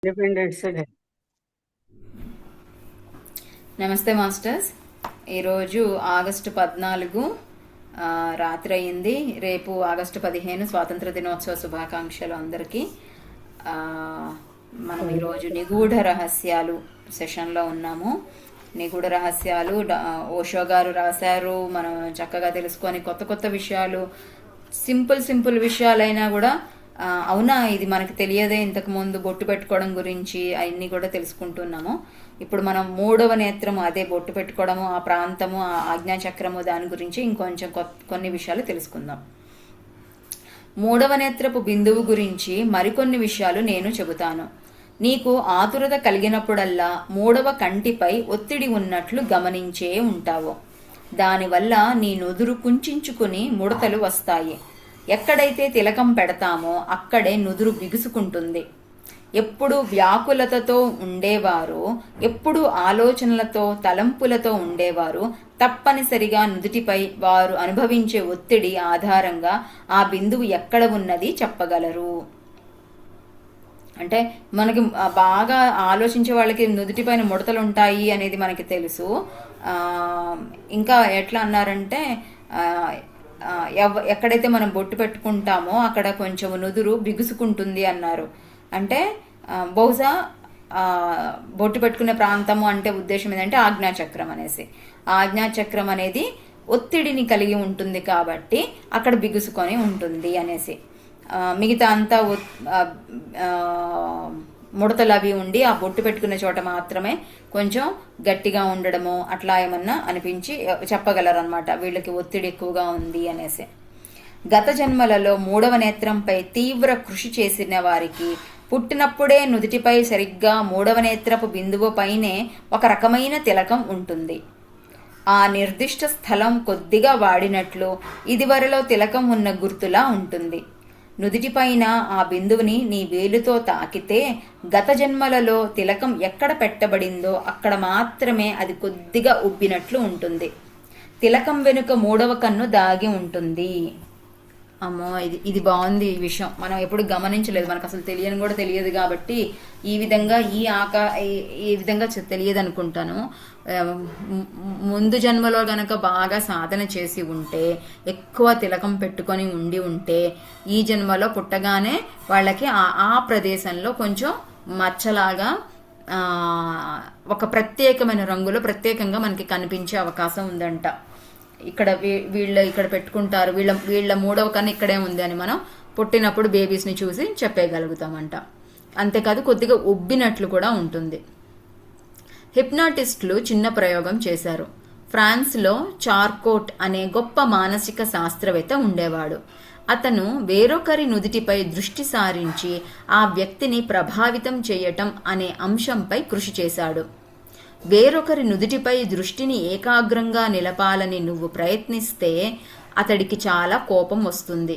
Independence day. నమస్తే masters. ఈరోజు August 14 రాత్రి అయింది. రేపు ఆగస్టు 15 స్వాతంత్ర దినోత్సవ శుభాకాంక్షలు అందరికీ. ఆ, మనం ఈరోజు నిగూఢ రహస్యాలు సెషన్లో ఉన్నాము. నిగూఢ రహస్యాలు ఓషో గారు రాశారు. మనం చక్కగా తెలుసుకొని కొత్త కొత్త విషయాలు, సింపుల్ విషయాలైనా కూడా అవునా ఇది మనకు తెలియదే, ఇంతకు ముందు బొట్టు పెట్టుకోవడం గురించి అవన్నీ కూడా తెలుసుకుంటున్నాము. ఇప్పుడు మనం మూడవ నేత్రము, అదే బొట్టు పెట్టుకోవడము, ఆ ప్రాంతము, ఆ ఆజ్ఞాచక్రము, దాని గురించి ఇంకొంచెం కొన్ని విషయాలు తెలుసుకుందాం. మూడవ నేత్రపు బిందువు గురించి మరికొన్ని విషయాలు నేను చెబుతాను. నీకు ఆతురత కలిగినప్పుడల్లా మూడవ కంటిపై ఒత్తిడి ఉన్నట్లు గమనించే ఉంటావు. దానివల్ల నీ నుదురు కుంచుకుని ముడతలు వస్తాయి. ఎక్కడైతే తిలకం పెడతామో అక్కడే నుదురు బిగుసుకుంటుంది. ఎప్పుడు వ్యాకులతతో ఉండేవారు, ఎప్పుడు ఆలోచనలతో తలంపులతో ఉండేవారు తప్పనిసరిగా నుదుటిపై వారు అనుభవించే ఒత్తిడి ఆధారంగా ఆ బిందువు ఎక్కడ ఉన్నది చెప్పగలరు. అంటే మనకి బాగా ఆలోచించే వాళ్ళకి నుదుటిపైన ముడతలు ఉంటాయి అనేది మనకి తెలుసు. ఇంకా ఎట్లా అన్నారంటే ఎక్కడైతే మనం బొట్టు పెట్టుకుంటామో అక్కడ కొంచెం నుదురు బిగుసుకుంటుంది అన్నారు. అంటే బహుశా బొట్టు పెట్టుకునే ప్రాంతము అంటే ఉద్దేశం ఏంటంటే ఆజ్ఞాచక్రం అనేసి. ఆజ్ఞాచక్రం అనేది ఒత్తిడిని కలిగి ఉంటుంది కాబట్టి అక్కడ బిగుసుకొని ఉంటుంది అనేసి. మిగతా అంతా ముడతలు అవి ఉండి ఆ బొట్టు పెట్టుకునే చోట మాత్రమే కొంచెం గట్టిగా ఉండడము అట్లా ఏమన్నా అనిపించి చెప్పగలరు అనమాట, వీళ్ళకి ఒత్తిడి ఎక్కువగా ఉంది అనేసి. గత జన్మలలో మూడవ నేత్రంపై తీవ్ర కృషి చేసిన వారికి పుట్టినప్పుడే నుదుటిపై సరిగ్గా మూడవ నేత్రపు బిందువు పైనే ఒక రకమైన తిలకం ఉంటుంది. ఆ నిర్దిష్ట స్థలం కొద్దిగా వాడినట్లు ఇదివరలో తిలకం ఉన్న గుర్తులా ఉంటుంది. నుదిటిపైన ఆ బిందువుని నీ వేలుతో తాకితే గత జన్మలలో తిలకం ఎక్కడ పెట్టబడిందో అక్కడ మాత్రమే అది కొద్దిగా ఉబ్బినట్లు ఉంటుంది. తిలకం వెనుక మూడవ కన్ను దాగి ఉంటుంది. అమ్మో, ఇది బాగుంది. ఈ విషయం మనం ఎప్పుడు గమనించలేదు, మనకు అసలు తెలియని కూడా తెలియదు కాబట్టి ఈ విధంగా ఈ విధంగా తెలియదు అనుకుంటాను. ముందు జన్మలో గనక బాగా సాధన చేసి ఉంటే, ఎక్కువ తిలకం పెట్టుకొని ఉంటే ఈ జన్మలో పుట్టగానే వాళ్ళకి ఆ ప్రదేశంలో కొంచెం మచ్చలాగా ఒక ప్రత్యేకమైన రంగులో ప్రత్యేకంగా మనకి కనిపించే అవకాశం ఉందంట. ఇక్కడ ఇక్కడ పెట్టుకుంటారు, వీళ్ళ మూడవ కన్ను ఇక్కడే ఉంది అని మనం పుట్టినప్పుడు బేబీస్ని చూసి చెప్పగలుగుతామంట. అంతేకాదు కొద్దిగా ఉబ్బినట్లు కూడా ఉంటుంది. హిప్నాటిస్టులు చిన్న ప్రయోగం చేశారు. ఫ్రాన్స్లో చార్కోట్ అనే గొప్ప మానసిక శాస్త్రవేత్త ఉండేవాడు. అతను వేరొకరి నుదిటిపై దృష్టి సారించి ఆ వ్యక్తిని ప్రభావితం చేయటం అనే అంశంపై కృషి చేశాడు. వేరొకరి నుదిటిపై దృష్టిని ఏకాగ్రంగా నిలపాలని నువ్వు ప్రయత్నిస్తే అతడికి చాలా కోపం వస్తుంది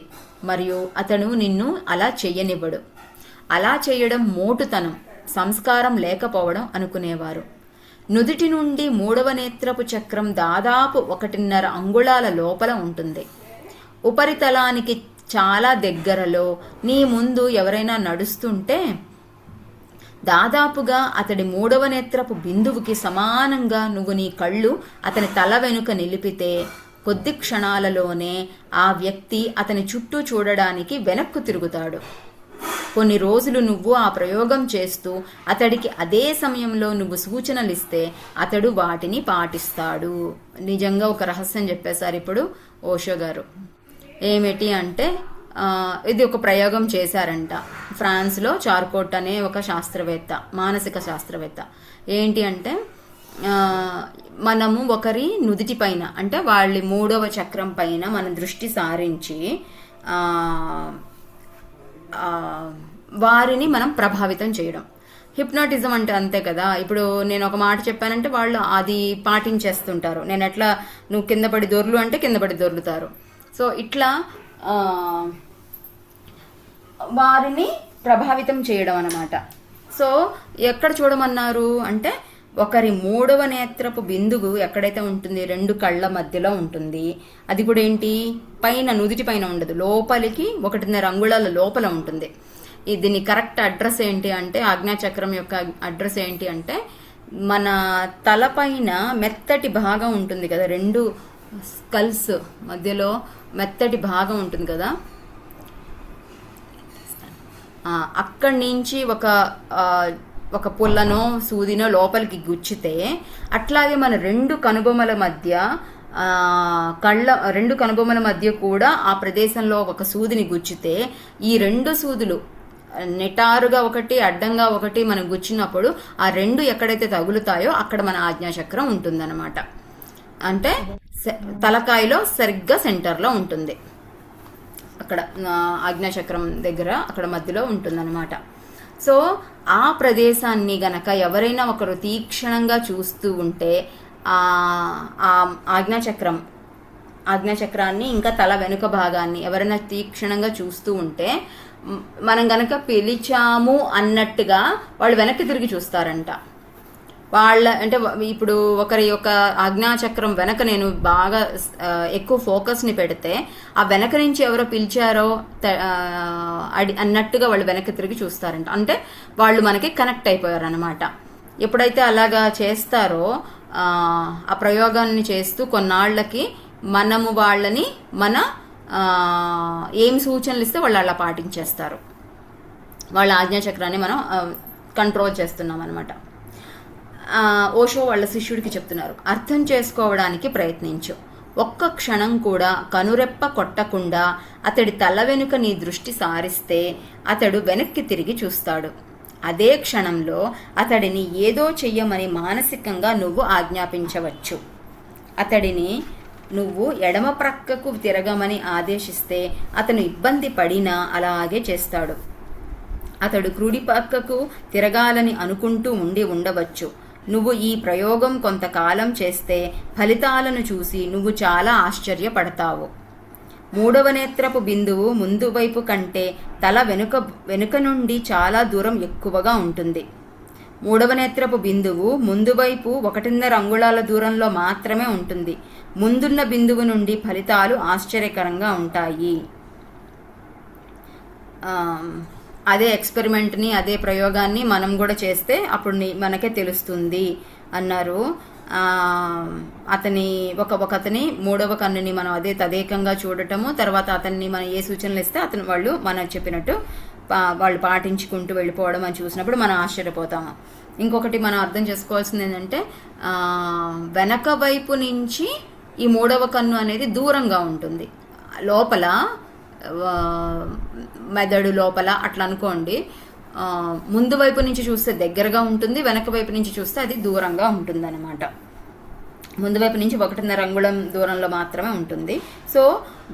మరియు అతను నిన్ను అలా చెయ్యనివ్వడు. అలా చేయడం మోటుతనం, సంస్కారం లేకపోవడం అనుకునేవారు. నుదిటి నుండి మూడవ నేత్రపు చక్రం దాదాపు 1.5 అంగుళాల లోపల ఉంటుంది. ఉపరితలానికి చాలా దగ్గరలో నీ ముందు ఎవరైనా నడుస్తుంటే దాదాపుగా అతడి మూడవ నేత్రపు బిందువుకి సమానంగా నువ్వు నీ కళ్ళు అతని తల వెనుక నిలిపితే కొద్ది క్షణాలలోనే ఆ వ్యక్తి అతని చుట్టూ చూడడానికి వెనక్కు తిరుగుతాడు. కొన్ని రోజులు నువ్వు ఆ ప్రయోగం చేస్తూ అతడికి అదే సమయంలో నువ్వు సూచనలిస్తే అతడు వాటిని పాటిస్తాడు. నిజంగా ఒక రహస్యం చెప్పేశారు ఇప్పుడు ఓషో గారు. ఏమిటి అంటే ఇది ఒక ప్రయోగం చేశారంట ఫ్రాన్స్లో. చార్కోట్ అనే ఒక శాస్త్రవేత్త, మానసిక శాస్త్రవేత్త. ఏంటి అంటే మనము ఒకరి నుదిటి పైన అంటే వాళ్ళ మూడవ చక్రం పైన మన దృష్టి సారించి వారిని మనం ప్రభావితం చేయడం. హిప్నాటిజం అంటే అంతే కదా. ఇప్పుడు నేను ఒక మాట చెప్పానంటే వాళ్ళు అది పాటించేస్తుంటారు. నేను ఎట్లా నువ్వు కింద పడి దొర్లు అంటే కింద పడి దొర్లుతారు. సో ఇట్లా వారిని ప్రభావితం చేయడం అన్నమాట. సో ఎక్కడ చూడమన్నారు అంటే ఒకరి మూడవ నేత్రపు బిందువు ఎక్కడైతే ఉంటుంది, 2 కళ్ళ మధ్యలో ఉంటుంది. అది కూడా ఏంటి, పైన నుదిటి పైన ఉండదు, లోపలికి 1.5 అంగుళాల లోపల ఉంటుంది. దీని కరెక్ట్ అడ్రస్ ఏంటి అంటే, ఆజ్ఞాచక్రం యొక్క అడ్రస్ ఏంటి అంటే, మన తలపైన మెత్తటి భాగం ఉంటుంది కదా, 2 స్కల్స్ మధ్యలో మెత్తటి భాగం ఉంటుంది కదా, అక్కడి నుంచి ఒక పుల్లనో సూదినో లోపలికి గుచ్చితే, అట్లాగే మన 2 కనుబొమల మధ్య 2 కనుబొమల మధ్య కూడా ఆ ప్రదేశంలో ఒక సూదిని గుచ్చితే, ఈ 2 సూదులు నిటారుగా ఒకటి అడ్డంగా ఒకటి మనం గుచ్చినప్పుడు ఆ 2 ఎక్కడైతే తగులుతాయో అక్కడ మన ఆజ్ఞాచక్రం ఉంటుందన్నమాట. అంటే తలకాయలో సరిగ్గా సెంటర్లో ఉంటుంది, అక్కడ ఆజ్ఞాచక్రం దగ్గర అక్కడ మధ్యలో ఉంటుందన్నమాట. సో ఆ ప్రదేశాన్ని గనక ఎవరైనా ఒకరు తీక్షణంగా చూస్తూ ఉంటే, ఆ ఆజ్ఞాచక్రాన్ని ఇంకా తల వెనుక భాగాన్ని ఎవరైనా తీక్షణంగా చూస్తూ ఉంటే, మనం గనక పిలిచాము అన్నట్టుగా వాళ్ళు వెనక్కి తిరిగి చూస్తారంట. అంటే ఇప్పుడు ఒకరి యొక్క ఆజ్ఞాచక్రం వెనక నేను బాగా ఎక్కువ ఫోకస్ని పెడితే, ఆ వెనక నుంచి ఎవరో పిలిచారో అన్నట్టుగా వాళ్ళు వెనక్కి తిరిగి చూస్తారంట. అంటే వాళ్ళు మనకి కనెక్ట్ అయిపోయారు అనమాట. ఎప్పుడైతే అలాగా చేస్తారో, ఆ ప్రయోగాన్ని చేస్తూ కొన్నాళ్లకి మనము వాళ్ళని ఏం సూచనలు ఇస్తే వాళ్ళు అలా పాటించేస్తారు. వాళ్ళ ఆజ్ఞాచక్రాన్ని మనం కంట్రోల్ చేస్తున్నాం అనమాట. ఓషో వాళ్ళ శిష్యుడికి చెప్తున్నారు, అర్థం చేసుకోవడానికి ప్రయత్నించు. ఒక్క క్షణం కూడా కనురెప్ప కొట్టకుండా అతడి తల వెనుక నీ దృష్టి సారిస్తే అతడు వెనక్కి తిరిగి చూస్తాడు. అదే క్షణంలో అతడిని ఏదో చెయ్యమని మానసికంగా నువ్వు ఆజ్ఞాపించవచ్చు. అతడిని నువ్వు ఎడమ ప్రక్కకు తిరగమని ఆదేశిస్తే అతను ఇబ్బంది పడినా అలాగే చేస్తాడు. అతడు కుడి పక్కకు తిరగాలని అనుకుంటూ ఉండవచ్చు. నువ్వు ఈ ప్రయోగం కొంతకాలం చేస్తే ఫలితాలను చూసి నువ్వు చాలా ఆశ్చర్యపడతావు. 3వ నేత్రపు బిందువు ముందు వైపు కంటే తల వెనుక నుండి చాలా దూరం ఎక్కువగా ఉంటుంది. 3వ నేత్రపు బిందువు ముందు వైపు 1.5 అంగుళాల దూరంలో మాత్రమే ఉంటుంది. ముందున్న బిందువు నుండి ఫలితాలు ఆశ్చర్యకరంగా ఉంటాయి. అదే ఎక్స్పెరిమెంట్ని, అదే ప్రయోగాన్ని మనం కూడా చేస్తే అప్పుడు మనకే తెలుస్తుంది అన్నారు. ఒకతని 3వ కన్నుని మనం అదే తదేకంగా చూడటము, తర్వాత అతన్ని మనం ఏ సూచనలు ఇస్తే వాళ్ళు మనం చెప్పినట్టు వాళ్ళు పాటించుకుంటూ వెళ్ళిపోవడం అని చూసినప్పుడు మనం ఆశ్చర్యపోతాము. ఇంకొకటి మనం అర్థం చేసుకోవాల్సింది ఏంటంటే, వెనక వైపు నుంచి ఈ 3వ కన్ను అనేది దూరంగా ఉంటుంది. లోపల మెదడు లోపల అట్లా అనుకోండి. ముందు వైపు నుంచి చూస్తే దగ్గరగా ఉంటుంది, వెనక వైపు నుంచి చూస్తే అది దూరంగా ఉంటుంది అనమాట. ముందు వైపు నుంచి 1.5 అంగుళం దూరంలో మాత్రమే ఉంటుంది. సో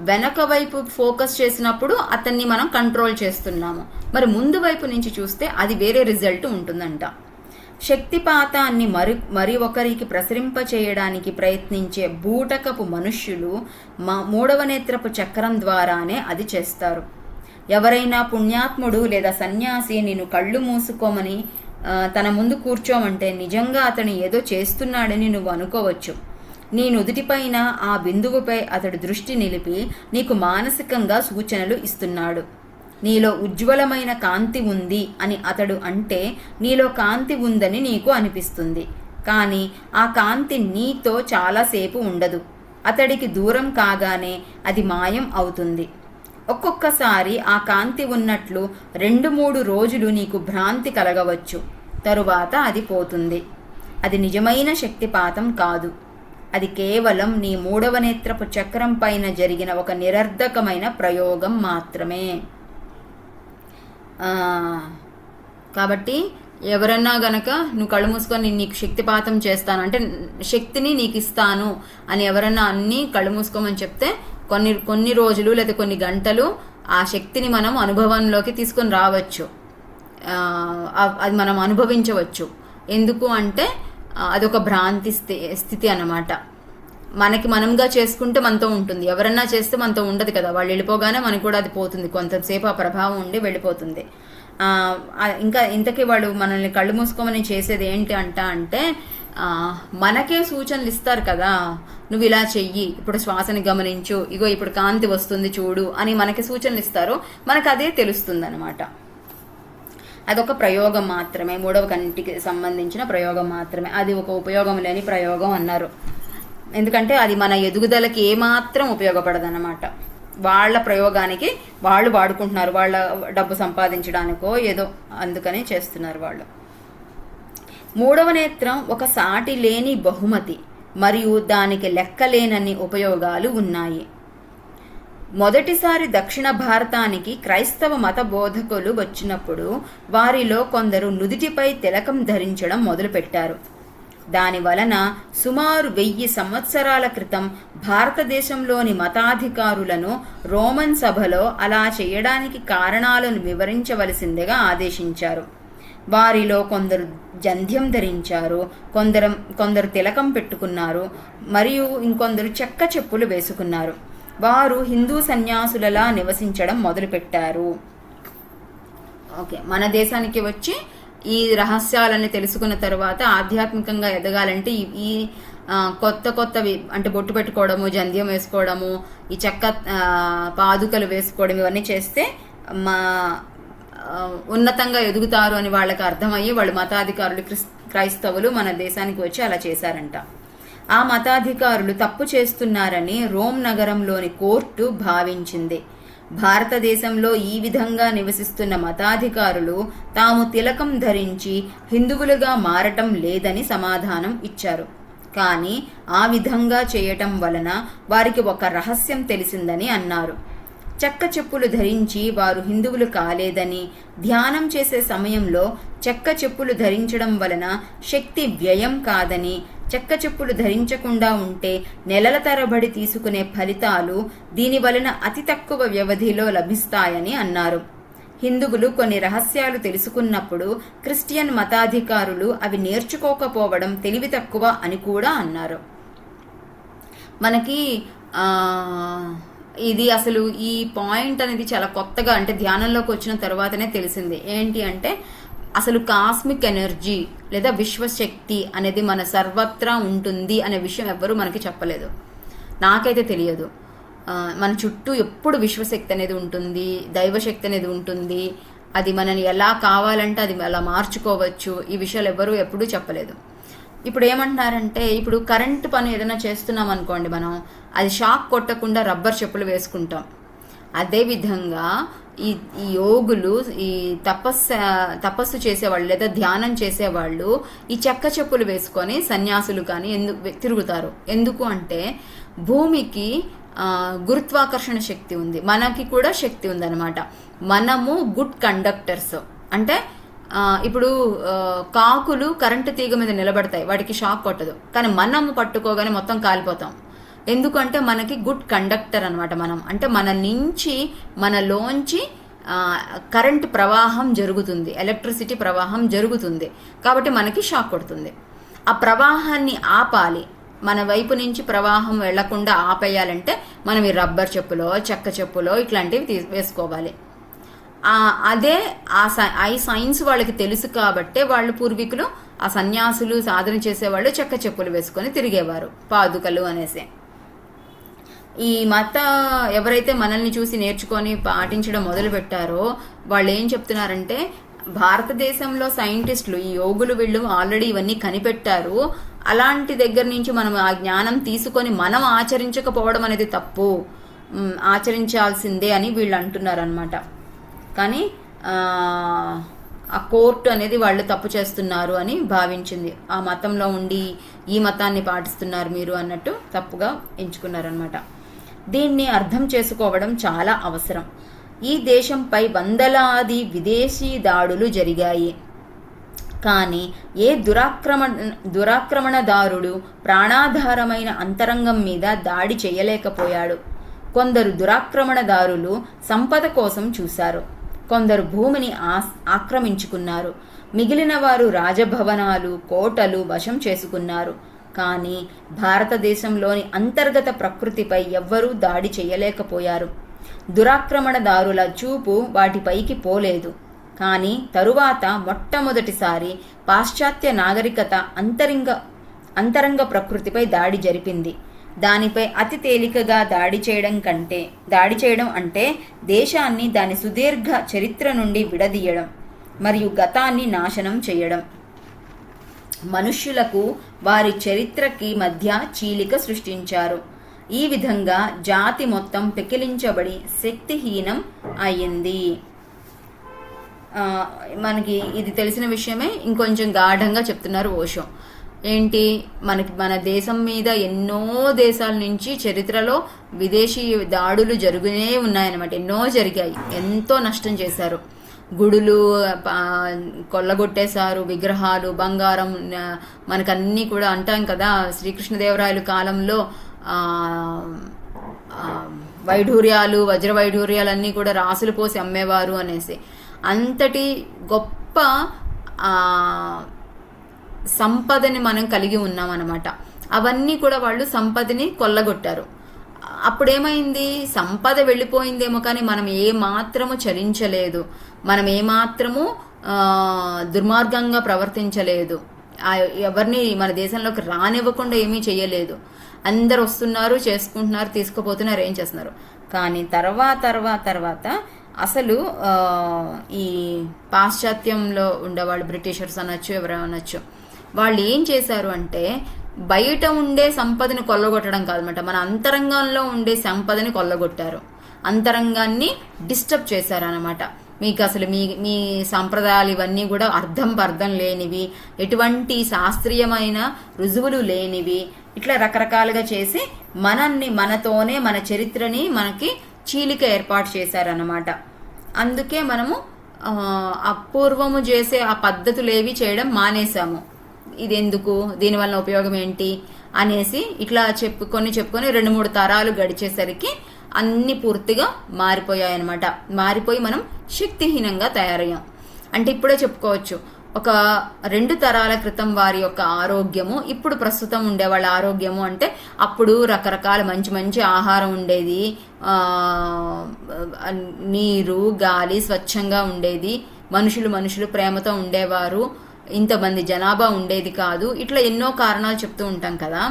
వెనక వైపు ఫోకస్ చేసినప్పుడు అతన్ని మనం కంట్రోల్ చేస్తున్నాము. మరి ముందు వైపు నుంచి చూస్తే అది వేరే రిజల్ట్ ఉంటుందంట. శక్తిపాతాన్ని మరి ఒకరికి ప్రసరింపచేయడానికి ప్రయత్నించే బూటకపు మనుష్యులు 3వ నేత్రపు చక్రం ద్వారానే అది చేస్తారు. ఎవరైనా పుణ్యాత్ముడు లేదా సన్యాసి నిన్ను కళ్ళు మూసుకోమని తన ముందు కూర్చోమంటే నిజంగా అతను ఏదో చేస్తున్నాడని నువ్వు అనుకోవచ్చు. నీ నుదుటిపైన ఆ బిందువుపై అతడు దృష్టి నిలిపి నీకు మానసికంగా సూచనలు ఇస్తున్నాడు. నీలో ఉజ్వలమైన కాంతి ఉంది అని అతడు అంటే నీలో కాంతి ఉందని నీకు అనిపిస్తుంది. కానీ ఆ కాంతి నీతో చాలాసేపు ఉండదు. అతడికి దూరం కాగానే అది మాయం అవుతుంది. ఒక్కొక్కసారి ఆ కాంతి ఉన్నట్లు 2-3 రోజులు నీకు భ్రాంతి కలగవచ్చు. తరువాత అది పోతుంది. అది నిజమైన శక్తిపాతం కాదు. అది కేవలం నీ 3వ నేత్రపు చక్రం పైన జరిగిన ఒక నిరర్ధకమైన ప్రయోగం మాత్రమే. కాబట్టి ఎవరన్నా గనక నువ్వు కళ్ళు మూసుకొని నీకు శక్తిపాతం చేస్తాను అంటే, శక్తిని నీకు ఇస్తాను అని ఎవరన్నా అన్ని కళ్ళు మూసుకోమని చెప్తే కొన్ని రోజులు లేదా కొన్ని గంటలు ఆ శక్తిని మనం అనుభవంలోకి తీసుకొని రావచ్చు. అది మనం అనుభవించవచ్చు. ఎందుకు అంటే అదొక భ్రాంతి స్థితి అన్నమాట. మనకి మనంగా చేసుకుంటే మనతో ఉంటుంది, ఎవరన్నా చేస్తే మనతో ఉండదు కదా. వాళ్ళు వెళ్ళిపోగానే మనకు కూడా అది పోతుంది, కొంతసేపు ఆ ప్రభావం ఉండి వెళ్ళిపోతుంది. ఇంకా ఇంతకీ వాళ్ళు మనల్ని కళ్ళు మూసుకోమని చేసేది ఏంటి అంటే మనకే సూచనలు ఇస్తారు కదా, నువ్వు ఇలా చెయ్యి, ఇప్పుడు శ్వాసని గమనించు, ఇగో ఇప్పుడు కాంతి వస్తుంది చూడు అని మనకి సూచనలు ఇస్తారు. మనకు అదే తెలుస్తుంది అనమాట. అదొక ప్రయోగం మాత్రమే, మూడవ కంటికి సంబంధించిన ప్రయోగం మాత్రమే, అది ఒక ఉపయోగం లేని ప్రయోగం అన్నారు. ఎందుకంటే అది మన ఎదుగుదలకి ఏమాత్రం ఉపయోగపడదన్నమాట. వాళ్ళ ప్రయోగానికి వాళ్ళు వాడుకుంటున్నారు, వాళ్ళ డబ్బు సంపాదించడానికో ఏదో అందుకని చేస్తున్నారు వాళ్ళు. మూడవ నేత్రం ఒక సాటి లేని బహుమతి మరియు దానికి లెక్కలేనన్ని ఉపయోగాలు ఉన్నాయి. మొదటిసారి దక్షిణ భారతానికి క్రైస్తవ మత బోధకులు వచ్చినప్పుడు వారిలో కొందరు నుదిటిపై తిలకం ధరించడం మొదలుపెట్టారు. దాని వలన సుమారు 1000 సంవత్సరాల క్రితం భారతదేశంలోని మతాధికారులను రోమన్ సభలో అలా చేయడానికి కారణాలను వివరించవలసిందిగా ఆదేశించారు. వారిలో కొందరు జంధ్యం ధరించారు, కొందరు తిలకం పెట్టుకున్నారు, మరియు ఇంకొందరు చెక్క చెప్పులు వేసుకున్నారు. వారు హిందూ సన్యాసులలా నివసించడం మొదలుపెట్టారు. ఓకే, మన దేశానికి వచ్చి ఈ రహస్యాలని తెలుసుకున్న తర్వాత ఆధ్యాత్మికంగా ఎదగాలంటే ఈ కొత్తవి అంటే బొట్టు పెట్టుకోవడము, జంధ్యం వేసుకోవడము, ఈ చెక్క పాదుకలు వేసుకోవడం, ఇవన్నీ చేస్తే ఉన్నతంగా ఎదుగుతారు అని వాళ్ళకి అర్థమయ్యి వాళ్ళు మతాధికారులు క్రైస్తవులు మన దేశానికి వచ్చి అలా చేశారంట. ఆ మతాధికారులు తప్పు చేస్తున్నారని రోమ్ నగరంలోని కోర్టు భావించింది. భారతదేశంలో ఈ విధంగా నివసిస్తున్న మతాధికారులు తాము తిలకం ధరించి హిందువులుగా మారటం లేదని సమాధానం ఇచ్చారు. కానీ ఆ విధంగా చేయటం వలన వారికి ఒక రహస్యం తెలిసిందని అన్నారు. చెక్క చెప్పులు ధరించి వారు హిందువులు కాలేదని, ధ్యానం చేసే సమయంలో చెక్క చెప్పులు ధరించడం వలన శక్తి వ్యయం కాదని, చెక్క చెప్పులు ధరించకుండా ఉంటే నెలల తరబడి తీసుకునే ఫలితాలు దీని వలన అతి తక్కువ వ్యవధిలో లభిస్తాయని అన్నారు. హిందువులు కొన్ని రహస్యాలు తెలుసుకున్నప్పుడు క్రిస్టియన్ మతాధికారులు అవి నేర్చుకోకపోవడం తెలివి తక్కువ అని కూడా అన్నారు. మనకి ఇది అసలు ఈ పాయింట్ అనేది చాలా కొత్తగా, అంటే ధ్యానంలోకి వచ్చిన తర్వాతనే తెలిసింది. ఏంటి అంటే అసలు కాస్మిక్ ఎనర్జీ లేదా విశ్వశక్తి అనేది మన సర్వత్రా ఉంటుంది అనే విషయం ఎవ్వరూ మనకి చెప్పలేదు. నాకైతే తెలియదు. మన చుట్టూ ఎప్పుడు విశ్వశక్తి అనేది ఉంటుంది, దైవశక్తి అనేది ఉంటుంది. అది మనని ఎలా కావాలంటే అది అలా మార్చుకోవచ్చు. ఈ విషయాలు ఎవ్వరూ ఎప్పుడూ చెప్పలేదు. ఇప్పుడు ఏమంటున్నారంటే, ఇప్పుడు కరెంటు పని ఏదైనా చేస్తున్నాం అనుకోండి, మనం అది షాక్ కొట్టకుండా రబ్బర్ చెప్పులు వేసుకుంటాం. అదేవిధంగా ఈ యోగులు, ఈ తపస్సు చేసేవాళ్ళు లేదా ధ్యానం చేసేవాళ్ళు ఈ చెక్క చెప్పులు వేసుకొని సన్యాసులు కానీ తిరుగుతారు. ఎందుకు అంటే భూమికి గురుత్వాకర్షణ శక్తి ఉంది, మనకి కూడా శక్తి ఉంది అనమాట. మనము గుడ్ కండక్టర్స్. అంటే ఇప్పుడు కాకులు కరెంటు తీగ మీద నిలబడతాయి, వాటికి షాక్ కొట్టదు. కానీ మనము పట్టుకోగానే మొత్తం కాలిపోతాం. ఎందుకంటే మనకి గుడ్ కండక్టర్ అనమాట. మనం అంటే మనలోంచి కరెంట్ ప్రవాహం జరుగుతుంది, ఎలక్ట్రిసిటీ ప్రవాహం జరుగుతుంది. కాబట్టి మనకి షాక్ కొడుతుంది. ఆ ప్రవాహాన్ని ఆపాలి, మన వైపు నుంచి ప్రవాహం వెళ్లకుండా ఆపేయాలంటే మనం ఈ రబ్బర్ చెప్పులో, చెక్క చెప్పులో ఇట్లాంటివి వేసుకోవాలి. అదే ఆ సైన్స్ వాళ్ళకి తెలుసు కాబట్టే వాళ్ళు పూర్వీకులు, ఆ సన్యాసులు, సాధన చేసేవాళ్ళు చెక్క చెప్పులు వేసుకొని తిరిగేవారు, పాదుకలు అనేసి. ఈ ఎవరైతే మనల్ని చూసి నేర్చుకొని పాటించడం మొదలు పెట్టారో వాళ్ళు ఏం చెప్తున్నారంటే, భారతదేశంలో సైంటిస్టులు, ఈ యోగులు, వీళ్ళు ఆల్రెడీ ఇవన్నీ కనిపెట్టారు. అలాంటి దగ్గర నుంచి మనం ఆ జ్ఞానం తీసుకొని మనం ఆచరించకపోవడం అనేది తప్పు, ఆచరించాల్సిందే అని వీళ్ళు అంటున్నారు అనమాట. కానీ ఆ కోర్టు అనేది వాళ్ళు తప్పు చేస్తున్నారు అని భావించింది. ఆ మతంలో ఉండి ఈ మతాన్ని పాటిస్తున్నారు మీరు అన్నట్టు తప్పుగా ఎంచుకున్నారనమాట. దీన్ని అర్థం చేసుకోవడం చాలా అవసరం. ఈ దేశంపై వందలాది విదేశీ దాడులు జరిగాయి. కానీ ఏ దురాక్రమణదారుడు ప్రాణాధారమైన అంతరంగం మీద దాడి చేయలేకపోయాడు. కొందరు దురాక్రమణదారులు సంపద కోసం చూశారు, కొందరు భూమిని ఆక్రమించుకున్నారు, మిగిలిన వారు రాజభవనాలు, కోటలు వశం చేసుకున్నారు. కానీ భారతదేశంలోని అంతర్గత ప్రకృతిపై ఎవ్వరూ దాడి చేయలేకపోయారు. దురాక్రమణదారుల చూపు వాటిపైకి పోలేదు. కానీ తరువాత మొట్టమొదటిసారి పాశ్చాత్య నాగరికత అంతరంగ ప్రకృతిపై దాడి జరిపింది. దానిపై అతి తేలికగా దాడి చేయడం అంటే దేశాన్ని దాని సుదీర్ఘ చరిత్ర నుండి విడదీయడం. మరియు గతాన్ని నాశనం చేయడం. మనుష్యులకు వారి చరిత్రకి మధ్య చీలిక సృష్టించారు. ఈ విధంగా జాతి మొత్తం పెకిలించబడి శక్తిహీనం అయ్యింది. మనకి ఇది తెలిసిన విషయమే, ఇంకొంచెం గాఢంగా చెప్తున్నారు ఓషో. ఏంటి, మన దేశం మీద ఎన్నో దేశాల నుంచి చరిత్రలో విదేశీ దాడులు జరుగునే ఉన్నాయన్నమాట. ఎన్నో జరిగాయి, ఎంతో నష్టం చేశారు. గుడులు కొల్లగొట్టేశారు, విగ్రహాలు, బంగారం, మనకన్నీ కూడా అంటాం కదా, శ్రీకృష్ణదేవరాయలు కాలంలో వైఢూర్యాలు, వజ్ర వైఢూర్యాలు అన్నీ కూడా రాసులు పోసి అమ్మేవారు అనేసి. అంతటి గొప్ప సంపదని మనం కలిగి ఉన్నాం అన్నమాట. అవన్నీ కూడా వాళ్ళు సంపదని కొల్లగొట్టారు. అప్పుడేమైంది, సంపద వెళ్ళిపోయిందేమో కానీ మనం ఏ మాత్రము చలించలేదు, మనం ఏ మాత్రము దుర్మార్గంగా ప్రవర్తించలేదు, ఎవరిని మన దేశంలోకి రానివ్వకుండా ఏమీ చేయలేదు. అందరు వస్తున్నారు, చేసుకుంటున్నారు, తీసుకుపోతున్నారు, ఏం చేస్తున్నారు. కానీ తర్వాత అసలు ఈ పాశ్చాత్యంలో ఉండేవాళ్ళు, బ్రిటిషర్స్ అనొచ్చు, ఎవరైనా అనొచ్చు, వాళ్ళు ఏం చేశారు అంటే బయట ఉండే సంపదని కొల్లగొట్టడం కాదనమాట, మన అంతరంగంలో ఉండే సంపదని కొల్లగొట్టారు. అంతరంగాన్ని డిస్టర్బ్ చేశారు అనమాట. మీకు అసలు మీ సంప్రదాయాలు ఇవన్నీ కూడా అర్థం లేనివి, ఎటువంటి శాస్త్రీయమైన రుజువులు లేనివి, ఇట్లా రకరకాలుగా చేసి మనతోనే మన చరిత్రని మనకి చీలిక ఏర్పాటు చేశారన్నమాట. అందుకే మనము అపూర్వము చేసే ఆ పద్ధతులేవి చేయడం మానేశాము. ఇది ఎందుకు, దీనివల్ల ఉపయోగం ఏంటి అనేసి ఇట్లా చెప్పుకొని 2-3 తరాలు గడిచేసరికి అన్ని పూర్తిగా మారిపోయాయన్నమాట. మారిపోయి మనం శక్తిహీనంగా తయారయ్యాం. అంటే ఇప్పుడే చెప్పుకోవచ్చు, ఒక 2 తరాల క్రితం వారి యొక్క ఆరోగ్యము, ఇప్పుడు ప్రస్తుతం ఉండే వాళ్ళ ఆరోగ్యము అంటే, అప్పుడు రకరకాల మంచి ఆహారం ఉండేది, నీరు గాలి స్వచ్ఛంగా ఉండేది, మనుషులు ప్రేమతో ఉండేవారు, ఇంతమంది జనాభా ఉండేది కాదు. ఇట్లా ఎన్నో కారణాలు చెప్తూ ఉంటాం కదా.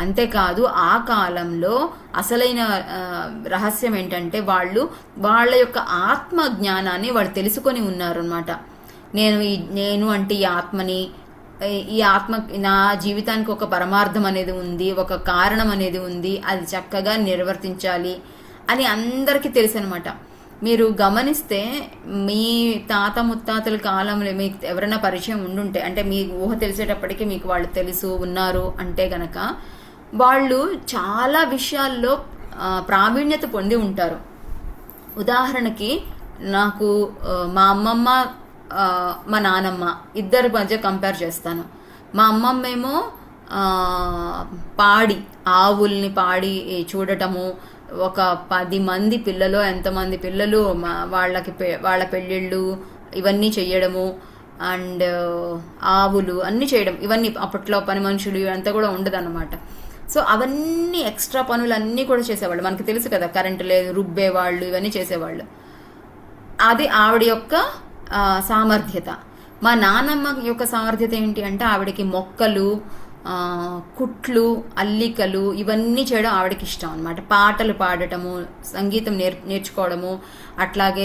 అంతేకాదు ఆ కాలంలో అసలైన రహస్యం ఏంటంటే వాళ్ళ యొక్క ఆత్మ జ్ఞానాన్ని వాళ్ళు తెలుసుకొని ఉన్నారు అనమాట. నేను అంటే ఈ ఆత్మ నా జీవితానికి ఒక పరమార్థం అనేది ఉంది, ఒక కారణం అనేది ఉంది, అది చక్కగా నిర్వర్తించాలి అని అందరికీ తెలుసు అనమాట. మీరు గమనిస్తే మీ తాత ముత్తాతల కాలంలో మీకు ఎవరైనా పరిచయం ఉండుంటే, అంటే మీ ఊహ తెలిసేటప్పటికీ మీకు వాళ్ళు తెలుసు ఉన్నారు అంటే గనక, వాళ్ళు చాలా విషయాల్లో ప్రావీణ్యత పొంది ఉంటారు. ఉదాహరణకి నాకు మా అమ్మమ్మ మా నానమ్మ ఇద్దరి మధ్య కంపేర్ చేస్తాను. మా అమ్మమ్మ ఏమో ఆవుల్ని పాడి చూడటము, ఒక 10 మంది పిల్లలు, ఎంతమంది పిల్లలు, వాళ్ళ పెళ్ళిళ్ళు ఇవన్నీ చెయ్యడము, అండ్ ఆవులు అన్నీ చేయడం, ఇవన్నీ అప్పట్లో పని మనుషులు ఇవంతా కూడా ఉండదన్నమాట. సో అవన్నీ ఎక్స్ట్రా పనులు అన్నీ కూడా చేసేవాళ్ళు. మనకి తెలుసు కదా, కరెంటు లేదు, రుబ్బేవాళ్ళు, ఇవన్నీ చేసేవాళ్ళు. అది ఆవిడ యొక్క సామర్థ్యత. మా నాన్నమ్మ యొక్క సామర్థ్యత ఏంటి అంటే, ఆవిడకి మొక్కలు, కుట్లు, అల్లికలు ఇవన్నీ చేయడం ఆవిడకి ఇష్టం అనమాట. పాటలు పాడటము, సంగీతం నేర్చుకోవడము. అట్లాగే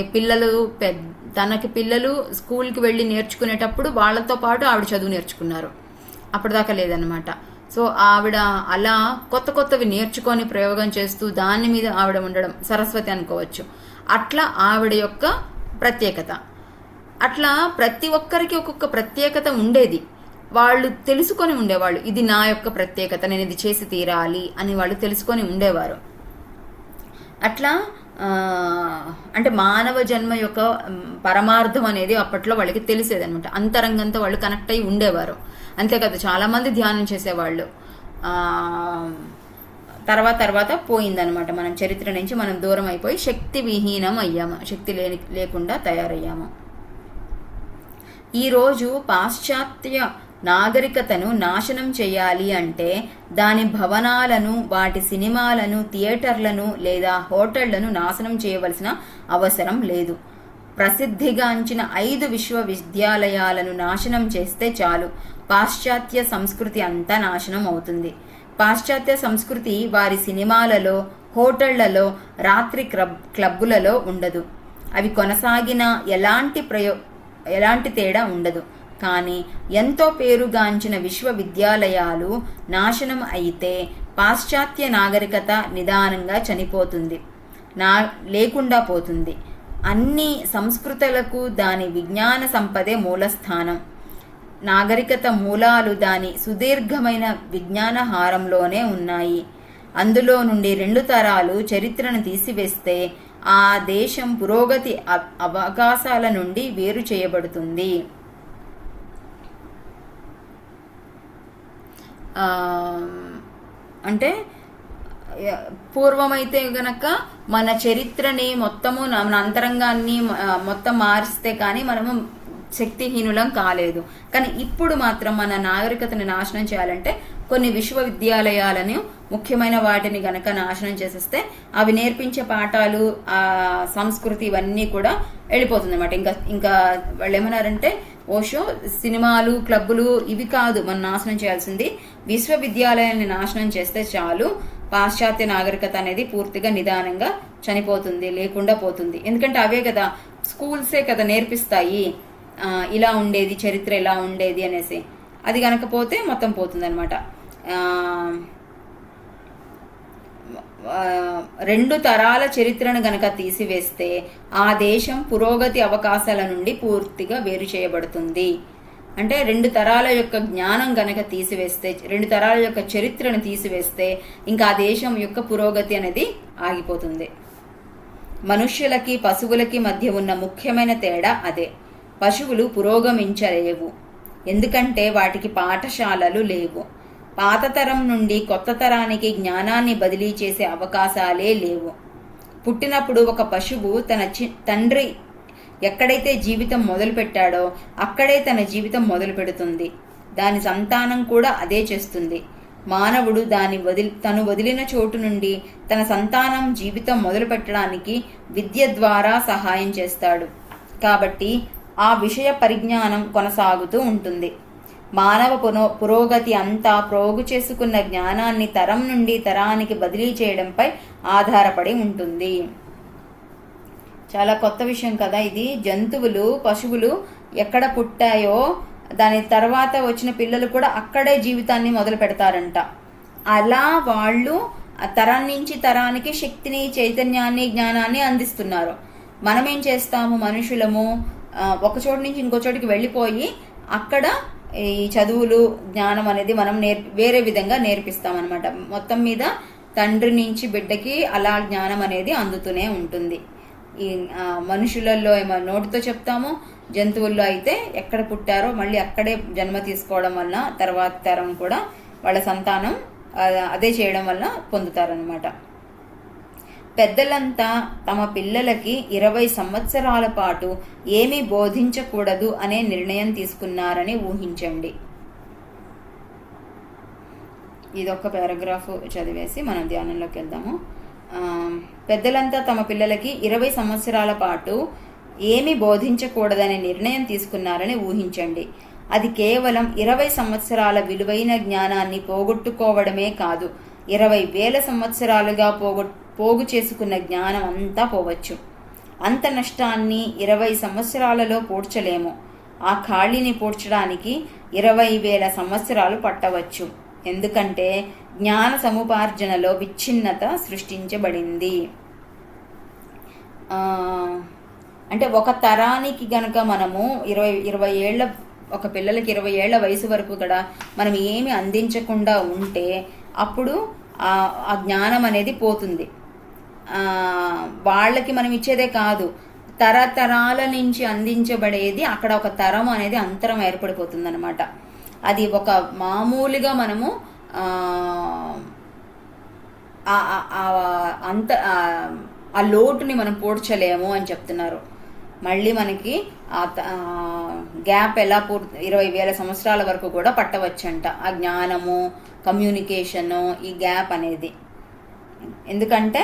తనకి పిల్లలు స్కూల్కి వెళ్ళి నేర్చుకునేటప్పుడు వాళ్ళతో పాటు ఆవిడ చదువు నేర్చుకున్నారు, అప్పటిదాకా లేదనమాట. సో ఆవిడ అలా కొత్తవి నేర్చుకొని ప్రయోగం చేస్తూ దాని మీద ఆవిడ ఉండడం సరస్వతి అనుకోవచ్చు. అట్లా ఆవిడ యొక్క ప్రత్యేకత. అట్లా ప్రతి ఒక్కరికి ఒక్కొక్క ప్రత్యేకత ఉండేది. వాళ్ళు తెలుసుకొని ఉండేవాళ్ళు, ఇది నా యొక్క ప్రత్యేకత, నేను ఇది చేసి తీరాలి అని వాళ్ళు తెలుసుకొని ఉండేవారు. అట్లా అంటే మానవ జన్మ యొక్క పరమార్థం అనేది అప్పట్లో వాళ్ళకి తెలిసేది అనమాట. అంతరంగంతో వాళ్ళు కనెక్ట్ అయి ఉండేవారు. అంతేకాదు చాలా మంది ధ్యానం చేసేవాళ్ళు. తర్వాత పోయిందనమాట. మనం చరిత్ర నుంచి మనం దూరం అయిపోయి శక్తి విహీనం అయ్యాము, శక్తి లేకుండా తయారయ్యాము. ఈరోజు పాశ్చాత్య నాగరికతను నాశనం చేయాలి అంటే దాని భవనాలను, వాటి సినిమాలను, థియేటర్లను లేదా హోటళ్లను నాశనం చేయవలసిన అవసరం లేదు. ప్రసిద్ధిగాంచిన 5 విశ్వవిద్యాలయాలను నాశనం చేస్తే చాలు, పాశ్చాత్య సంస్కృతి అంతా నాశనం అవుతుంది. పాశ్చాత్య సంస్కృతి వారి సినిమాలలో, హోటళ్లలో, రాత్రి క్లబ్బులలో ఉండదు. అవి కొనసాగిన ఎలాంటి ఎలాంటి తేడా ఉండదు. కానీ ఎంతో పేరుగాంచిన విశ్వవిద్యాలయాలు నాశనం అయితే పాశ్చాత్య నాగరికత నిదానంగా చనిపోతుంది, లేకుండా పోతుంది. అన్ని సంస్కృతులకు దాని విజ్ఞాన సంపదే మూలస్థానం. నాగరికత మూలాలు దాని సుదీర్ఘమైన విజ్ఞాన హారంలోనే ఉన్నాయి. అందులో నుండి 2 తరాలు చరిత్రను తీసివేస్తే ఆ దేశం పురోగతి అవకాశాల నుండి వేరు చేయబడుతుంది. అంటే పూర్వమైతే గనక మన చరిత్రని మొత్తము మన అంతరంగాన్ని మొత్తం మారిస్తే కానీ మనము శక్తిహీనులం కాలేదు. కానీ ఇప్పుడు మాత్రం మన నాగరికతని నాశనం చేయాలంటే కొన్ని విశ్వవిద్యాలయాలను, ముఖ్యమైన వాటిని గనక నాశనం చేసేస్తే అవి నేర్పించే పాఠాలు, ఆ సంస్కృతి ఇవన్నీ కూడా వెళ్ళిపోతుంది అనమాట. ఇంకా వాళ్ళు ఏమన్నారంటే ఓషో సినిమాలు, క్లబ్బులు ఇవి కాదు మనం నాశనం చేయాల్సింది, విశ్వవిద్యాలయాన్ని నాశనం చేస్తే చాలు, పాశ్చాత్య నాగరికత అనేది పూర్తిగా నిదానంగా చనిపోతుంది, లేకుండా పోతుంది. ఎందుకంటే అవే కదా, స్కూల్సే కదా నేర్పిస్తాయి ఇలా ఉండేది, చరిత్ర ఇలా ఉండేది అనేసి. అది కనుక పోతే మొత్తం పోతుంది అనమాట. 2 తరాల చరిత్రను గనక తీసివేస్తే ఆ దేశం పురోగతి అవకాశాల నుండి పూర్తిగా వేరు చేయబడుతుంది. అంటే 2 తరాల యొక్క జ్ఞానం గనక తీసివేస్తే, 2 తరాల యొక్క చరిత్రను తీసివేస్తే ఇంకా ఆ దేశం యొక్క పురోగతి అనేది ఆగిపోతుంది. మనుష్యులకి పశువులకి మధ్య ఉన్న ముఖ్యమైన తేడా అదే. పశువులు పురోగమించలేవు, ఎందుకంటే వాటికి పాఠశాలలు లేవు. పాత తరం నుండి కొత్త తరానికి జ్ఞానాన్ని బదిలీ చేసే అవకాశాలే లేవు. పుట్టినప్పుడు ఒక పశువు తన తండ్రి ఎక్కడైతే జీవితం మొదలు పెట్టాడో అక్కడే తన జీవితం మొదలు పెడుతుంది. దాని సంతానం కూడా అదే చేస్తుంది. మానవుడు తను వదిలిన చోటు నుండి తన సంతానం జీవితం మొదలు పెట్టడానికి విద్య ద్వారా సహాయం చేస్తాడు. కాబట్టి ఆ విషయ పరిజ్ఞానం కొనసాగుతూ ఉంటుంది. మానవ పురోగతి అంతా ప్రోగు చేసుకున్న జ్ఞానాన్ని తరం నుండి తరానికి బదిలీ చేయడంపై ఆధారపడి ఉంటుంది. చాలా కొత్త విషయం కదా ఇది. జంతువులు, పశువులు ఎక్కడ పుట్టాయో దాని తర్వాత వచ్చిన పిల్లలు కూడా అక్కడే జీవితాన్ని మొదలు పెడతారంట. అలా వాళ్ళు తరం నుంచి తరానికి శక్తిని, చైతన్యాన్ని, జ్ఞానాన్ని అందిస్తున్నారు. మనమేం చేస్తాము, మనుషులము ఒక చోటు నుంచి ఇంకో చోటికి వెళ్ళిపోయి అక్కడ ఈ చదువులు, జ్ఞానం అనేది మనం వేరే విధంగా నేర్పిస్తామన్నమాట. మొత్తం మీద తండ్రి నుంచి బిడ్డకి అలా జ్ఞానం అనేది అందుతూనే ఉంటుంది. ఈ మనుషులలో ఏమో నోటితో చెప్తాము, జంతువుల్లో అయితే ఎక్కడ పుట్టారో మళ్ళీ అక్కడే జన్మ తీసుకోవడం వల్ల తర్వాత తరం కూడా వాళ్ళ సంతానం అదే చేయడం వల్ల పొందుతారనమాట. పెద్దలంతా తమ పిల్లలకి 20 సంవత్సరాల పాటు ఏమీ బోధించకూడదు అనే నిర్ణయం తీసుకున్నారని ఊహించండి. ఇదొక పారాగ్రాఫ్ చదివేసి మనం ధ్యానంలోకి వెళ్దాము. పెద్దలంతా తమ పిల్లలకి 20 సంవత్సరాల పాటు ఏమీ బోధించకూడదనే నిర్ణయం తీసుకున్నారని ఊహించండి. అది కేవలం 20 సంవత్సరాల విలువైన జ్ఞానాన్ని పోగొట్టుకోవడమే కాదు, 20,000 సంవత్సరాలుగా పోగు చేసుకున్న జ్ఞానం అంతా పోవచ్చు. అంత నష్టాన్ని 20 సంవత్సరాలలో పూడ్చలేము. ఆ ఖాళీని పూడ్చడానికి 20,000 సంవత్సరాలు పట్టవచ్చు. ఎందుకంటే జ్ఞాన సముపార్జనలో విచ్ఛిన్నత సృష్టించబడింది. అంటే ఒక తరానికి గనక మనము 20 ఏళ్ల ఒక పిల్లలకి 20 ఏళ్ల వయసు వరకు కూడా మనం ఏమి అందించకుండా ఉంటే అప్పుడు ఆ జ్ఞానం అనేది పోతుంది. వాళ్ళకి మనం ఇచ్చేదే కాదు, తరతరాల నుంచి అందించబడేది అక్కడ ఒక తరం అనేది అంతరం ఏర్పడిపోతుంది అనమాట. అది ఒక మామూలుగా మనము ఆ లోటుని మనం పూడ్చలేము అని చెప్తున్నారు. మళ్ళీ మనకి గ్యాప్ ఎలా 20,000 సంవత్సరాల వరకు కూడా పట్టవచ్చంట. ఆ జ్ఞానము, కమ్యూనికేషను, ఈ గ్యాప్ అనేది. ఎందుకంటే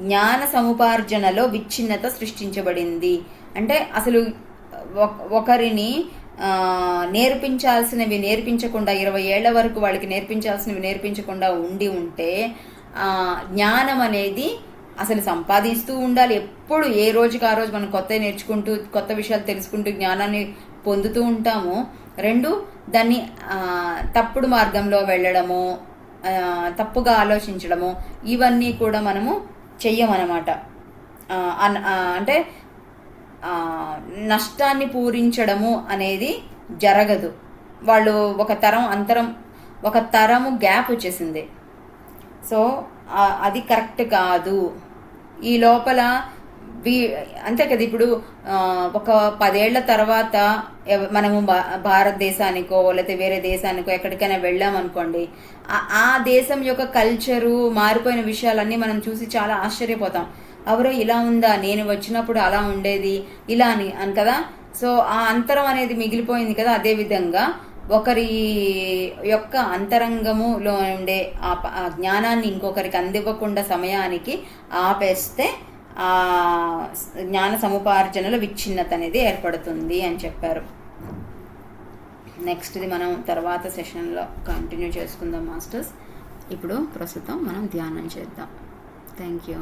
జ్ఞాన సముపార్జనలో విచ్ఛిన్నత సృష్టించబడింది. అంటే అసలు ఒకరిని నేర్పించాల్సినవి నేర్పించకుండా 20 ఏళ్ల వరకు వాళ్ళకి నేర్పించాల్సినవి నేర్పించకుండా ఉంటే జ్ఞానం అనేది అసలు సంపాదిస్తూ ఉండాలి. ఎప్పుడు ఏ రోజుకి ఆ రోజు మనం కొత్త నేర్చుకుంటూ కొత్త విషయాలు తెలుసుకుంటూ జ్ఞానాన్ని పొందుతూ ఉంటాము. 2 దాన్ని తప్పుడు మార్గంలో వెళ్ళడము, తప్పుగా ఆలోచించడము, ఇవన్నీ కూడా మనము చెయ్యమన్నమాట. అంటే నష్టాన్ని పూరించడము అనేది జరగదు. వాళ్ళు ఒక తరము గ్యాప్ వచ్చేసింది. సో అది కరెక్ట్ కాదు. ఈ లోపల అంతే కదా. ఇప్పుడు ఒక 10 ఏళ్ల తర్వాత మనము భారతదేశానికో లేకపోతే వేరే దేశానికో ఎక్కడికైనా వెళ్ళామనుకోండి, ఆ దేశం యొక్క కల్చరు, మారిపోయిన విషయాలన్నీ మనం చూసి చాలా ఆశ్చర్యపోతాం. ఎవరో ఇలా ఉందా, నేను వచ్చినప్పుడు అలా ఉండేది ఇలా అని కదా. సో ఆ అంతరం అనేది మిగిలిపోయింది కదా. అదే విధంగా ఒకరి యొక్క అంతరంగములో ఉండే ఆ జ్ఞానాన్ని ఇంకొకరికి అందివ్వకుండా సమయానికి ఆపేస్తే ఆ జ్ఞాన సముపార్జనలో విచ్ఛిన్నత అనేది ఏర్పడుతుంది అని చెప్పారు. నెక్స్ట్ది మనం తర్వాత సెషన్లో కంటిన్యూ చేసుకుందాం మాస్టర్స్. ఇప్పుడు ప్రస్తుతం మనం ధ్యానం చేద్దాం. Thank you.